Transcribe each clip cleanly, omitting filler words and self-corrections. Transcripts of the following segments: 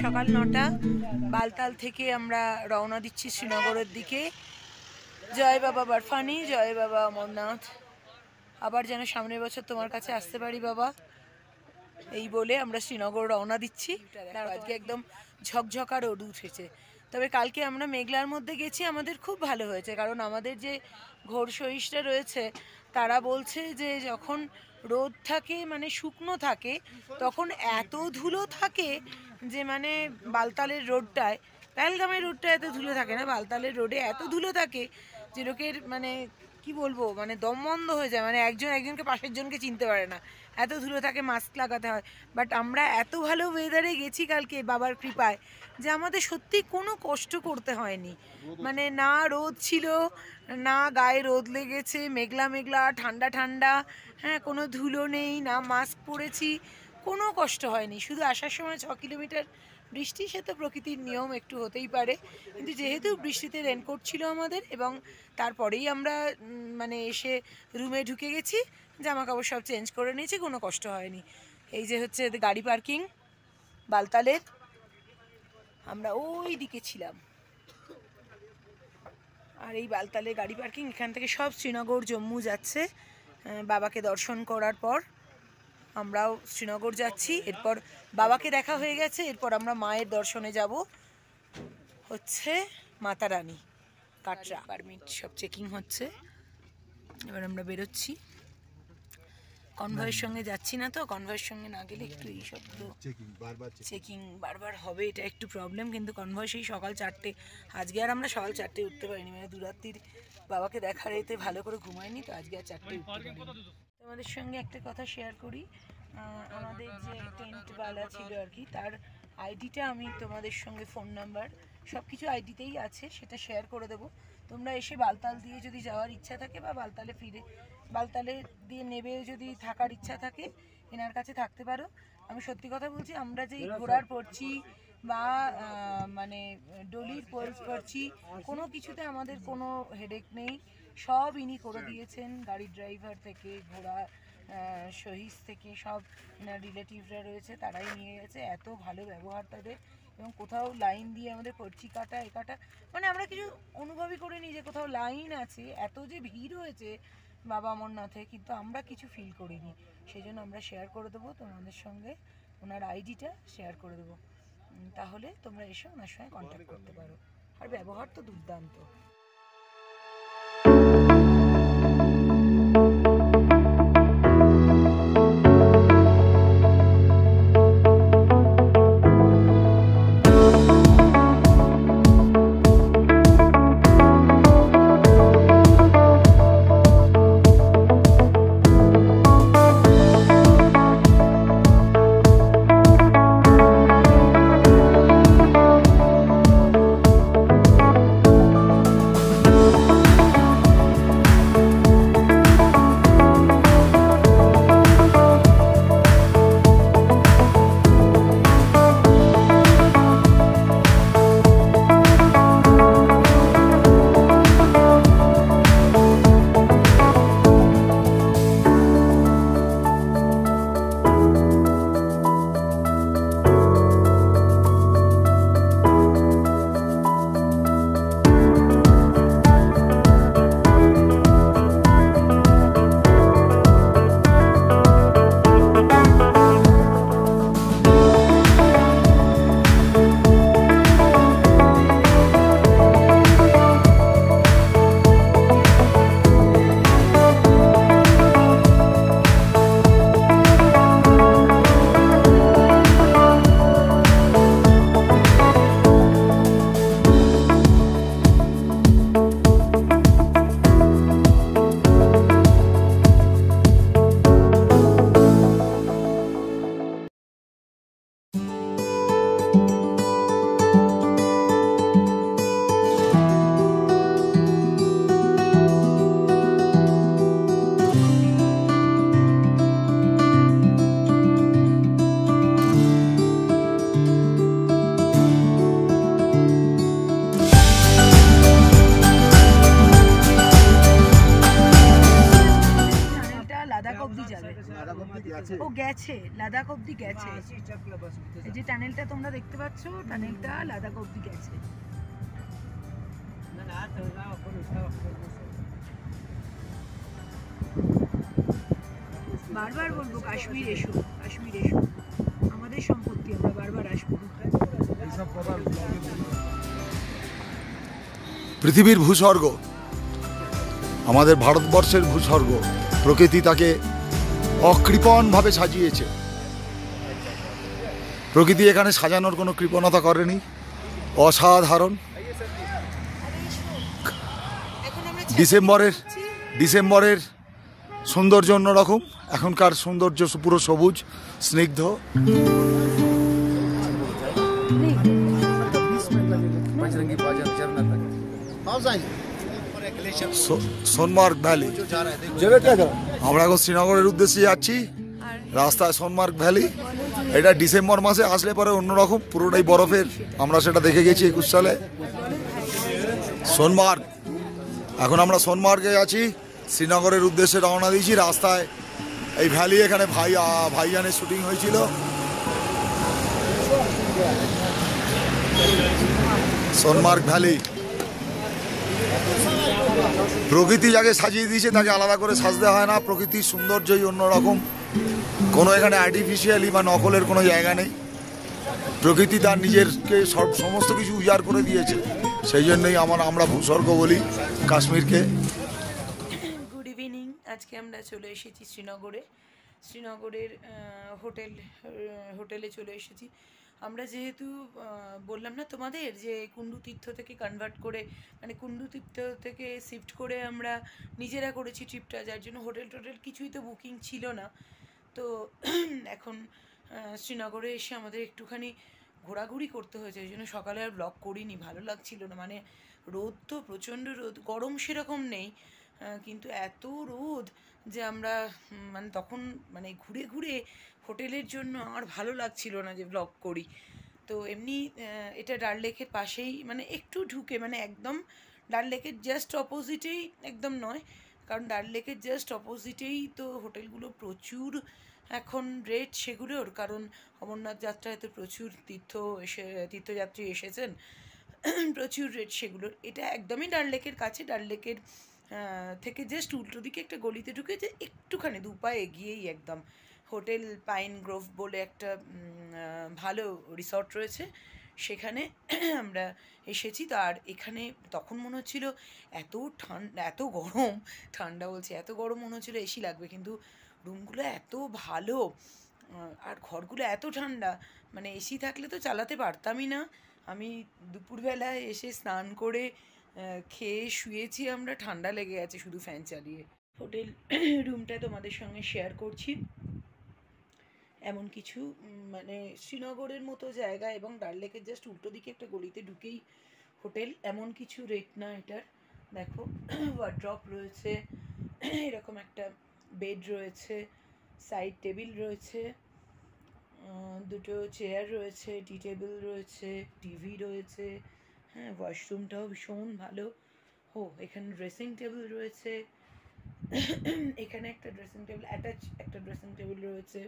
সকাল 9টা। বালতাল থেকে আমরা রওনা দিচ্ছি শ্রীনগরের দিকে। জয় বাবা বরফানি, জয় বাবা অমরনাথ। আবার যেন সামনের বছর তোমার কাছে আসতে পারি বাবা, এই বলে আমরা শ্রীনগর রওনা দিচ্ছি। আজকে একদম ঝকঝকা রোদ উঠেছে। তবে কালকে আমরা মেঘলার মধ্যে গেছি, আমাদের খুব ভালো হয়েছে, কারণ আমাদের যে ঘোর সহিষ্ঠা রয়েছে তারা বলছে যে যখন রোদ থাকে মানে শুকনো থাকে তখন এত ধুলো থাকে যে মানে বালতালের রোডটায়, পেহেলগামের রোডটা এত ধুলো থাকে না, বালতালের রোডে এত ধুলো থাকে যে লোকের মানে কি বলবো, মানে দম বন্ধ হয়ে যায়, মানে একজন একজনকে পাশের জনকে চিনতে পারে না, এত ধুলো থাকে, মাস্ক লাগাতে হয়। বাট আমরা এত ভালো ওয়েদারে গেছি কালকে বাবার কৃপায় যে আমাদের সত্যি কোনো কষ্ট করতে হয়নি। মানে না রোদ ছিল, না গায়ে রোদ লেগেছে, মেঘলা মেঘলা, ঠান্ডা ঠান্ডা, হ্যাঁ, কোনো ধুলো নেই, না মাস্ক পরেছি, কোনো কষ্ট হয়নি। শুধু আসার সময় 6 কিলোমিটার বৃষ্টি, সে তো প্রকৃতির নিয়ম, একটু হতেই পারে, কিন্তু যেহেতু বৃষ্টিতে রেনকোট ছিল আমাদের, এবং তারপরেই আমরা মানে এসে রুমে ঢুকে গেছি, জামা কাপড় সব চেঞ্জ করে নিয়েছি, কোনো কষ্ট হয়নি। এই যে হচ্ছে গাড়ি পার্কিং বালতালের, আমরা ওই দিকে ছিলাম। আর এই বালতালে গাড়ি পার্কিং, এখান থেকে সব শ্রীনগর জম্মু যাচ্ছে। বাবাকে দর্শন করার পর আমরাও শ্রীনগর যাচ্ছি। এরপর বাবাকে দেখা হয়ে গেছে, এরপর আমরা মায়ের দর্শনে যাব হচ্ছে মাতা রানী কাটরা। পারমিট সব চেকিং হচ্ছে, এবার আমরা বেরোচ্ছি। কনভয়ের সঙ্গে যাচ্ছি না, তো কনভয়ের সঙ্গে না গেলে একটু এইসব তো চেকিং বারবার হবে, এটা একটু প্রবলেম। কিন্তু কনভয় সেই সকাল 4টে, আজকে আর আমরা সকাল 4টে উঠতে পারিনি, মানে দুরাত্রির বাবাকে দেখার এতে ভালো করে ঘুমাইনি, তো আজকে আর 4টে উঠতে পারিনি। তোমাদের সঙ্গে একটা কথা শেয়ার করি, আমাদের যে টেন্টওয়ালা ছিল আর কি, তার আইডিটা আমি তোমাদের সঙ্গে, ফোন নাম্বার সব কিছু আইডিতেই আছে, সেটা শেয়ার করে দেবো। তোমরা এসে বালতাল দিয়ে যদি যাওয়ার ইচ্ছা থাকে বা বালতালে ফিরে বালতালে দিয়ে নেবে যদি থাকার ইচ্ছা থাকে, এনার কাছে থাকতে পারো। আমি সত্যি কথা বলছি, আমরা যেই ঘোড়ার পড়ছি বা মানে ডলির পোলস করছি, কোনো কিছুতে আমাদের কোনো হেডেক নেই, সব ইনি করে দিয়েছেন। গাড়ির ড্রাইভার থেকে ঘোড়া শহীদ থেকে সব রিলেটিভরা রয়েছে, তারাই নিয়ে গেছে। এত ভালো ব্যবহার তাদের, এবং কোথাও লাইন দিয়ে আমাদের পর্চি কাটা এ কাটা, মানে আমরা কিছু অনুভবই করিনি যে কোথাও লাইন আছে, এত যে ভিড় হয়েছে বাবা অমরনাথে, কিন্তু আমরা কিছু ফিল করিনি। সেই জন্য আমরা শেয়ার করে দেবো তোমাদের সঙ্গে, ওনার আইডিটা শেয়ার করে দেবো, তাহলে তোমরা এসে ওনার সঙ্গে কন্ট্যাক্ট করতে পারো। আর ব্যবহার তো দুর্দান্ত। যাবে। ও গেছে, লাদাখ অব্দি গেছে। এই যে টানেলটা তোমরা দেখতে পাচ্ছ, টানেলটা লাদাখ অব্দি গেছে। বারবার বলবো কাশ্মীর এসো, কাশ্মীর এসো, আমাদের সম্পত্তি, আমরা বারবার আসবো। পৃথিবীর ভূস্বর্গ, আমাদের ভারতবর্ষের ভূস্বর্গ, প্রকৃতি তাকে অকৃপণভাবে সাজিয়েছে। প্রকৃতি এখানে সাজানোর কোনো কৃপণতা করেনি, অসাধারণ। ডিসেম্বরের সৌন্দর্য অন্যরকম, এখনকার সৌন্দর্য পুরো সবুজ স্নিগ্ধ। সোনমার্গ ভ্যালি, আমরা এখন শ্রীনগরের উদ্দেশ্যে যাচ্ছি। রাস্তায় সোনমার্গ ভ্যালি, এটা ডিসেম্বর মাসে আসলে পরে অন্যরকম, পুরোটাই বরফের। আমরা সেটা দেখে গেছি 21 সালে। সোনমার্গ, এখন আমরা সোনমার্গে আছি, শ্রীনগরের উদ্দেশ্যে রওনা দিয়েছি। রাস্তায় এই ভ্যালি, এখানে ভাইজানের শুটিং হয়েছিল। সোনমার্গ ভ্যালি, প্রকৃতি যাকে সাজিয়ে দিয়েছে তাকে আলাদা করে সাজতে হয় না। প্রকৃতির সৌন্দর্যই অন্যরকম, কোনো এখানে আর্টিফিশিয়ালি বা নকলের কোনো জায়গা নেই। প্রকৃতি তার নিজেরকে সমস্ত কিছু উজাড় করে দিয়েছে, সেই জন্যই আমরা ভূস্বর্গ বলি কাশ্মীরকে। গুড ইভিনিং, আজকে আমরা চলে এসেছি শ্রীনগরের হোটেলে চলে এসেছি আমরা। যেহেতু বললাম না তোমাদের যে কুন্ডু তীর্থ থেকে কনভার্ট করে, মানে কুন্ডু তীর্থ থেকে শিফট করে আমরা নিজেরা করেছি ট্রিপটা, যার জন্য হোটেল কিছুই তো বুকিং ছিল না। তো এখন শ্রীনগরে এসে আমাদের একটুখানি ঘোরাঘুরি করতে হয়েছে, এই জন্য সকালে আর ব্লগ করিনি, ভালো লাগছিল না। মানে রোদ তো প্রচণ্ড রোদ, গরম সেরকম নেই, কিন্তু এত রোদ যে আমরা মানে তখন মানে ঘুরে ঘুরে হোটেলের জন্য আর ভালো লাগছিল না যে ব্লগ করি। তো এমনি এটা ডাল লেকের পাশেই, মানে একটু ঢুকে, মানে একদম ডাল লেকের জাস্ট অপোজিটেই, একদম নয়, কারণ ডাল লেকের জাস্ট অপোজিটেই তো হোটেলগুলো প্রচুর এখন রেট সেগুলোর, কারণ অমরনাথ যাত্রায় তো প্রচুর তীর্থযাত্রী এসেছেন, প্রচুর রেট সেগুলোর। এটা একদমই ডাল লেকের কাছে, ডাল লেকের থেকে জাস্ট উল্টো দিকে একটা গলিতে ঢুকে যে একটুখানি 2 পা এগিয়েই একদম হোটেল পাইন গ্রোভ বলে একটা ভালো রিসর্ট রয়েছে, সেখানে আমরা এসেছি। তো আর এখানে তখন মনে হচ্ছিলো এত গরম, এত গরম মনে হচ্ছিলো এসি লাগবে, কিন্তু রুমগুলো এত ভালো আর ঘরগুলো এত ঠান্ডা, মানে এসি থাকলে তো চালাতে পারতামই না। আমি দুপুরবেলায় এসে স্নান করে খেয়ে শুয়েছি, আমরা ঠান্ডা লেগে গেছে শুধু ফ্যান চালিয়ে। হোটেল রুমটা তোমাদের সঙ্গে শেয়ার করছি। এমন কিছু মানে শ্রীনগরের মতো জায়গা এবং ডাল লেকের জাস্ট উল্টো দিকে একটা গলিতে ঢুকেই হোটেল, এমন কিছু রেট না এটার। দেখো ওয়ার্ড্রপ রয়েছে, এরকম একটা বেড রয়েছে, সাইড টেবিল রয়েছে, দুটো চেয়ার রয়েছে, টি টেবিল রয়েছে, টিভি রয়েছে, হ্যাঁ ওয়াশরুমটাও ভীষণ ভালো। এখানে ড্রেসিং টেবিল রয়েছে, এখানে একটা ড্রেসিং টেবিল অ্যাটাচ একটা ড্রেসিং টেবিল রয়েছে।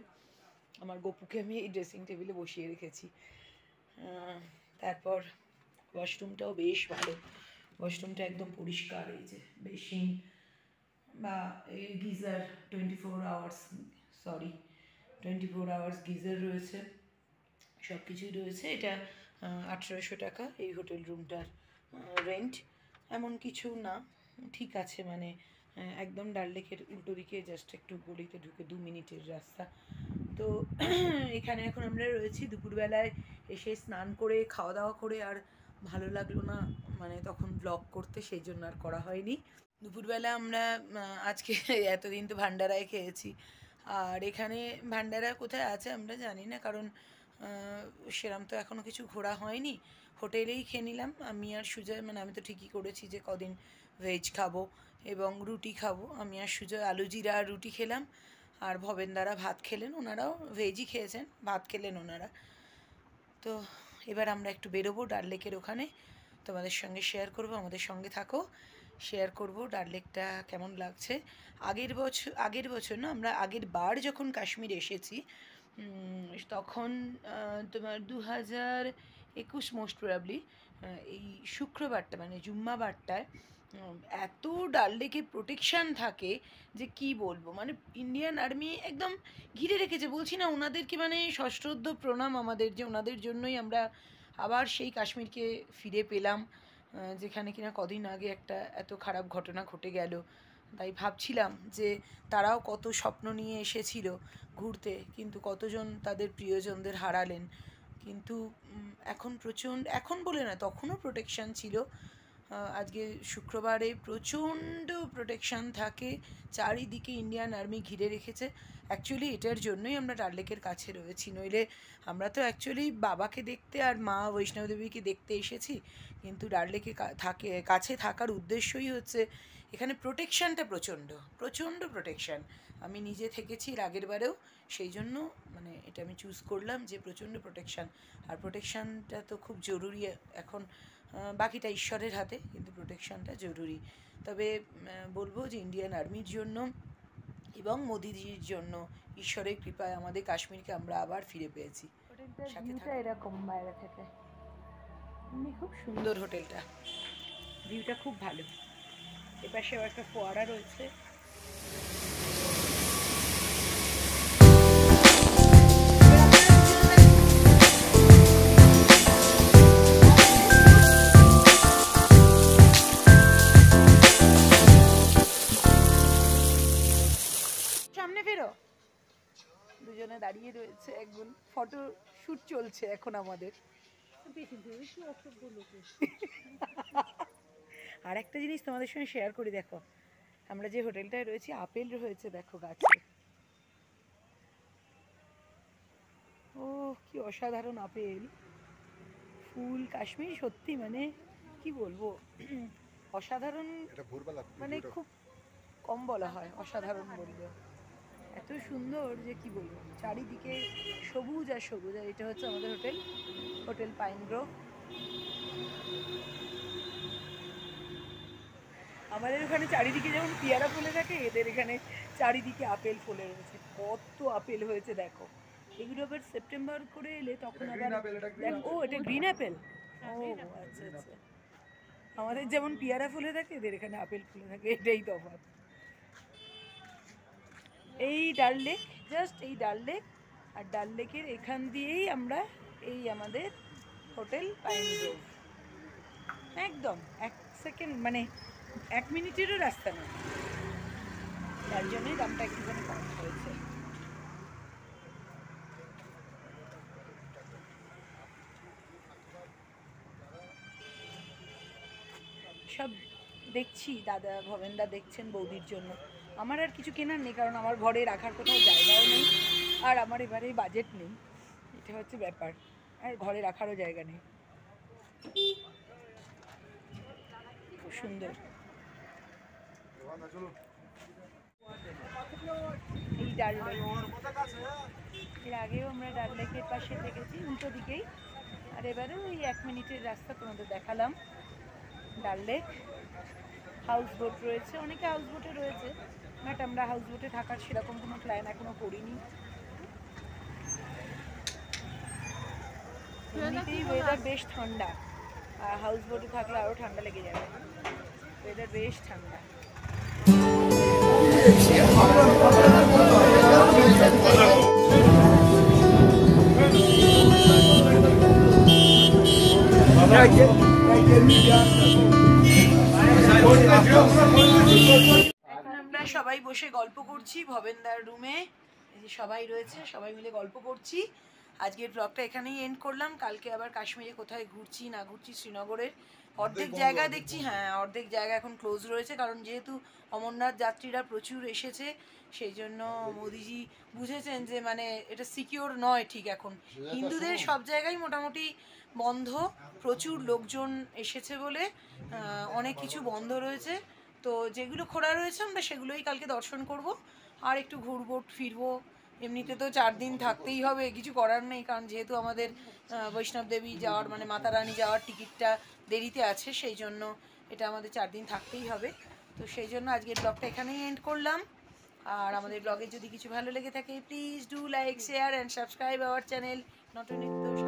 আমার গপুকে আমি এই ড্রেসিং টেবিলে বসিয়ে রেখেছি। তারপর ওয়াশরুমটাও বেশ ভালো, ওয়াশরুমটা একদম পরিষ্কার। এই যে বেসিন বা গিজার 24 আওয়ার্স গিজার রয়েছে, সব কিছুই রয়েছে। এটা 1800 টাকা এই হোটেল রুমটার রেন্ট। এমন কিছু না, ঠিক আছে, মানে একদম ডাল লেকের উল্টো দিকে জাস্ট একটু গলিতে ঢুকে 2 মিনিটের রাস্তা। তো এখানে এখন আমরা রয়েছি। দুপুরবেলায় এসে স্নান করে খাওয়া দাওয়া করে আর ভালো লাগলো না মানে তখন ব্লগ করতে, সেই জন্য আর করা হয়নি। দুপুরবেলা আমরা আজকে এতদিন তো ভান্ডারায় খেয়েছি, আর এখানে ভান্ডারা কোথায় আছে আমরা জানি না, কারণ সেরম তো এখনও কিছু ঘোরা হয়নি। হোটেলেই খেয়ে নিলাম আমি আর সুজয়, মানে আমি তো ঠিকই করেছি যে কদিন ভেজ খাবো এবং রুটি খাবো। আমি আর সুজয় আলু জিরা আর রুটি খেলাম, আর ভবেনদারা ভাত খেলেন, ওনারাও ভেজই খেয়েছেন, ভাত খেলেন ওনারা। তো এবার আমরা একটু বেরোবো ডাল লেকের ওখানে, তোমাদের সঙ্গে শেয়ার করবো, আমাদের সঙ্গে থাকো। শেয়ার করব ডাল লেকটা কেমন লাগছে। আগের বছর না, আমরা আগের বার যখন কাশ্মীর এসেছি তখন তোমার 2021 মোস্ট প্রবাবলি এই শুক্রবারটা মানে জুম্মাবারটায় এত ডাল লেকে প্রোটেকশান থাকে যে কি বলবো, মানে ইন্ডিয়ান আর্মি একদম ঘিরে রেখেছে। বলছি না ওনাদেরকে মানে সশ্রদ্ধ প্রণাম আমাদের, যে ওনাদের জন্যই আমরা আবার সেই কাশ্মীরকে ফিরে পেলাম, যেখানে কিনা কদিন আগে একটা এত খারাপ ঘটনা ঘটে গেল। তাই ভাবছিলাম যে তারাও কত স্বপ্ন নিয়ে এসেছিল ঘুরতে, কিন্তু কতজন তাদের প্রিয়জনদের হারালেন। কিন্তু এখন বলে না, তখনও প্রোটেকশান ছিল। আজকে শুক্রবারে প্রচণ্ড প্রোটেকশান থাকে, চারিদিকে ইন্ডিয়ান আর্মি ঘিরে রেখেছে। অ্যাকচুয়ালি এটার জন্যই আমরা ডাল লেকের কাছে রয়েছি, নইলে আমরা তো অ্যাকচুয়ালি বাবাকে দেখতে আর মা বৈষ্ণবদেবীকে দেখতে এসেছি, কিন্তু ডাল লেকে কাছে থাকার উদ্দেশ্যই হচ্ছে এখানে প্রোটেকশানটা প্রচণ্ড প্রচণ্ড প্রোটেকশান। আমি নিজে থেকেছি এর আগের বারেও, সেই জন্য মানে এটা আমি চুজ করলাম যে প্রচণ্ড প্রোটেকশান। আর প্রোটেকশানটা তো খুব জরুরি এখন, বাকিটা ঈশ্বরের হাতে, কিন্তু প্রোটেকশানটা জরুরি। তবে বলবো যে ইন্ডিয়ান আর্মির জন্য এবং মোদিজির জন্য ঈশ্বরের কৃপায় আমাদের কাশ্মীরকে আমরা আবার ফিরে পেয়েছি। হোটেলটা এরকম বাইরে থেকে এমনি খুব সুন্দর, হোটেলটা ভিউটা খুব ভালো। এপাশেও একটা ফোয়ারা রয়েছে। সামনে ফেরো, দুজনে দাঁড়িয়ে রয়েছে, একজন ফটো শুট চলছে এখন আমাদের। আর একটা জিনিস তোমাদের সঙ্গে শেয়ার করি, দেখো আমরা যে হোটেলটায় রয়েছি আপেল রয়েছে দেখো গাছে। ও কি অসাধারণ আপেল, ফুল কাশ্মীর সত্যি মানে কি বলবো, অসাধারণ, মানে খুব কম বলা হয় অসাধারণ বললে, এত সুন্দর যে কি বলবো, চারিদিকে সবুজ আর সবুজ। আর এটা হচ্ছে আমাদের হোটেল পাইন গ্রোভ। আমাদের ওখানে চারিদিকে যেমন পেয়ারা ফলে থাকে, এদের এখানে চারিদিকে আপেল ফলে রয়েছে, কত আপেল হয়েছে দেখো। এগুলো আবার সেপ্টেম্বর করে এলে তখন আবার ও এটা গ্রিন অ্যাপেল। ও আচ্ছা আচ্ছা, আমাদের যেমন পেয়ারা ফুলে থাকে এদের এখানে আপেল ফুলে থাকে, এটাই তফাৎ। এই ডাল লেক, জাস্ট এই ডাল লেক, আর ডাল লেকের এখান দিয়েই আমরা এই আমাদের হোটেল পাইন গ্রোভ, একদম 1 সেকেন্ড মানে 1 মিনিটেরও রাস্তা নয়, তার জন্যই দামটা একটুখানি কম হয়েছে। সব দেখছি, দাদা ভবেনদা দেখছেন বৌদির জন্য। আমার আর কিছু কেনার নেই, কারণ আমার ঘরে রাখার কোথাও জায়গাও নেই, আর আমার এবারে বাজেট নেই, এটা হচ্ছে ব্যাপার, আর ঘরে রাখারও জায়গা নেই। খুব সুন্দর এই ডাল লেক। এর আগেও আমরা ডাল লেকের পাশে দেখেছি উল্টো দিকেই, আর এবারেও ওই 1 মিনিটের রাস্তা তোমাদের দেখালাম। ডাল লেক, হাউস বোট রয়েছে, অনেকে হাউস বোটে রয়েছে, বাট আমরা হাউস বোটে থাকার সেরকম কোনো প্ল্যান এখনো করিনি। এমনিতেই ওয়েদার বেশ ঠান্ডা, আর হাউস বোটে থাকলে আরও ঠান্ডা লেগে যাবে, ওয়েদার বেশ ঠান্ডা। এখন আমরা সবাই বসে গল্প করছি ভবেনদার রুমে, এই যে সবাই রয়েছে, সবাই মিলে গল্প করছি। আজকের ব্লগটা এখানেই এন্ড করলাম। কালকে আবার কাশ্মীরে কোথায় ঘুরছি না ঘুরছি, শ্রীনগরের অর্ধেক জায়গা দেখছি, হ্যাঁ অর্ধেক জায়গা এখন ক্লোজ রয়েছে, কারণ যেহেতু অমরনাথ যাত্রীরা প্রচুর এসেছে, সেই জন্য মোদিজি বুঝেছেন যে মানে এটা সিকিওর নয় ঠিক এখন। হিন্দুদের সব জায়গায় মোটামুটি বন্ধ, প্রচুর লোকজন এসেছে বলে অনেক কিছু বন্ধ রয়েছে। তো যেগুলো খোলা রয়েছে আমরা সেগুলোই কালকে দর্শন করব, আর একটু ঘুরবো ফিরবো। এমনিতে তো 4 দিন থাকতেই হবে, কিছু করার নেই, কারণ যেহেতু আমাদের বৈষ্ণব দেবী যাওয়ার মানে মাতা রানী যাওয়ার টিকিটটা দেরিতে আছে, সেই জন্য এটা আমাদের 4 দিন থাকতেই হবে। তো সেই জন্য আজকের ব্লগটা এখানেই এন্ড করলাম। আর আমাদের ব্লগে যদি কিছু ভালো লেগে থাকে please do like share and subscribe our channel নটনিত্য।